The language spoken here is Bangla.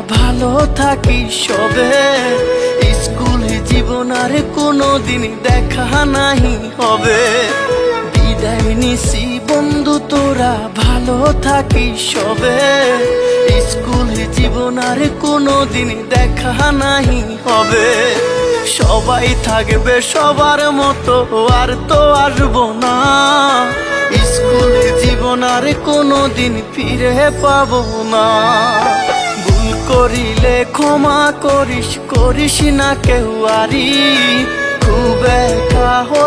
ভালো থাকি সবে। স্কুল জীবন আর কোনোদিন দেখা নাহি হবে। বিদায় নিছি বন্ধু তোরা ভালো থাকি সবে। স্কুল জীবন আর কোনোদিন দেখা নাহি হবে। সবাই থাকবে সবার মতো আর তো আসবো না। স্কুল জীবন আর কোনোদিন ফিরে পাবো না। ভুল করিলে ক্ষমা করিস, করিস না কেউ আরি। খুব একা